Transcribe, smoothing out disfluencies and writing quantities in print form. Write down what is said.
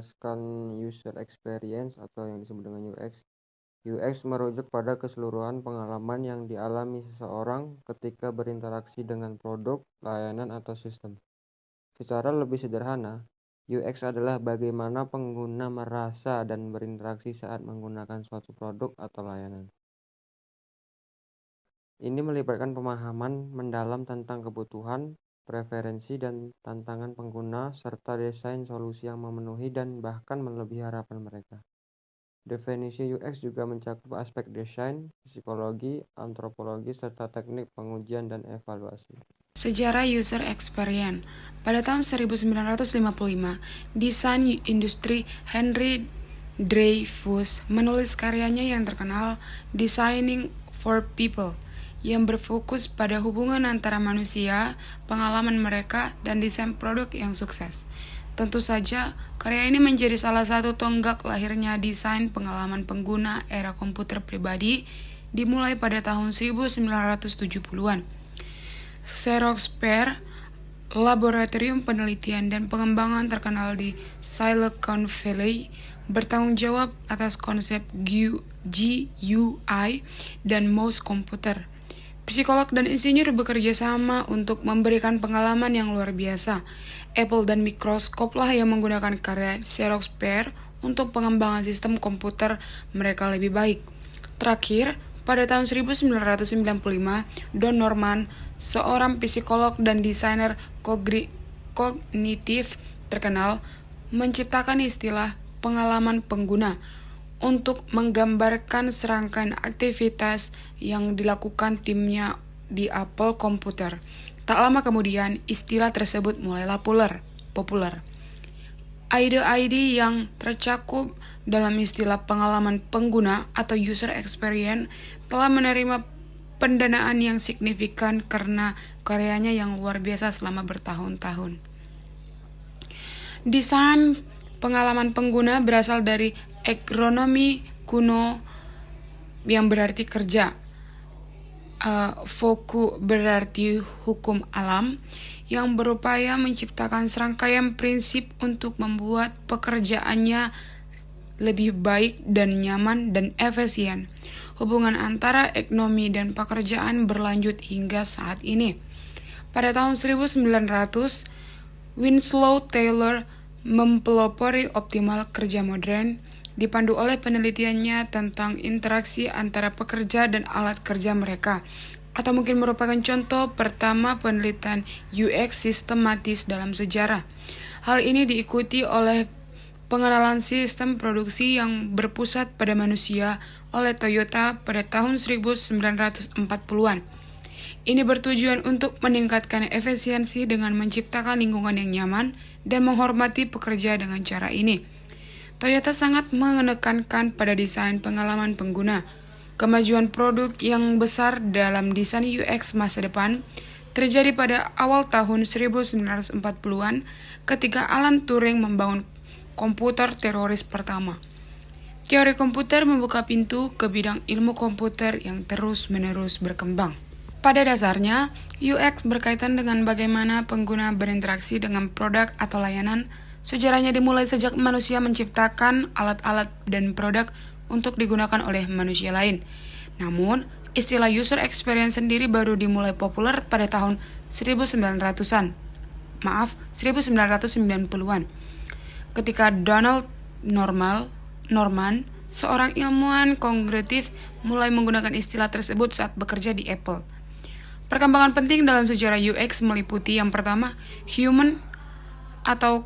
menjelaskan user experience atau yang disebut dengan UX. UX merujuk pada keseluruhan pengalaman yang dialami seseorang ketika berinteraksi dengan produk, layanan, atau sistem. Secara lebih sederhana, UX adalah bagaimana pengguna merasa dan berinteraksi saat menggunakan suatu produk atau layanan. Ini melibatkan pemahaman mendalam tentang kebutuhan, preferensi, dan tantangan pengguna, serta desain solusi yang memenuhi dan bahkan melebihi harapan mereka. Definisi UX juga mencakup aspek desain, psikologi, antropologi, serta teknik pengujian dan evaluasi. Sejarah user experience. Pada tahun 1955, desain industri Henry Dreyfuss menulis karyanya yang terkenal Designing for People, yang berfokus pada hubungan antara manusia, pengalaman mereka, dan desain produk yang sukses. Tentu saja, karya ini menjadi salah satu tonggak lahirnya desain pengalaman pengguna era komputer pribadi dimulai pada tahun 1970-an. Xerox PARC, laboratorium penelitian dan pengembangan terkenal di Silicon Valley, bertanggung jawab atas konsep GUI dan mouse komputer. Psikolog dan insinyur bekerja sama untuk memberikan pengalaman yang luar biasa. Apple dan Microsoft lah yang menggunakan karya Xerox PARC untuk pengembangan sistem komputer mereka lebih baik. Terakhir, pada tahun 1995, Don Norman, seorang psikolog dan desainer kognitif terkenal, menciptakan istilah pengalaman pengguna untuk menggambarkan serangkaian aktivitas yang dilakukan timnya di Apple komputer. Tak lama kemudian, istilah tersebut mulailah populer. Ide-ide yang tercakup dalam istilah pengalaman pengguna atau user experience telah menerima pendanaan yang signifikan karena karyanya yang luar biasa selama bertahun-tahun. Desain pengalaman pengguna berasal dari agronomi kuno yang berarti kerja. Foku berarti hukum alam, yang berupaya menciptakan serangkaian prinsip untuk membuat pekerjaannya lebih baik dan nyaman dan efisien. Hubungan antara ekonomi dan pekerjaan berlanjut hingga saat ini. Pada tahun 1900, Winslow Taylor mempelopori optimal kerja modern, dipandu oleh penelitiannya tentang interaksi antara pekerja dan alat kerja mereka, atau mungkin merupakan contoh pertama penelitian UX sistematis dalam sejarah. Hal ini diikuti oleh pengenalan sistem produksi yang berpusat pada manusia oleh Toyota pada tahun 1940-an. Ini bertujuan untuk meningkatkan efisiensi dengan menciptakan lingkungan yang nyaman dan menghormati pekerja dengan cara ini. Toyota sangat menekankan pada desain pengalaman pengguna. Kemajuan produk yang besar dalam desain UX masa depan terjadi pada awal tahun 1940-an ketika Alan Turing membangun komputer teroris pertama. Teori komputer membuka pintu ke bidang ilmu komputer yang terus-menerus berkembang. Pada dasarnya, UX berkaitan dengan bagaimana pengguna berinteraksi dengan produk atau layanan. Sejarahnya dimulai sejak manusia menciptakan alat-alat dan produk untuk digunakan oleh manusia lain. Namun, istilah user experience sendiri baru dimulai populer pada tahun 1990-an. Ketika Donald Norman, seorang ilmuwan kognitif, mulai menggunakan istilah tersebut saat bekerja di Apple. Perkembangan penting dalam sejarah UX meliputi yang pertama, human atau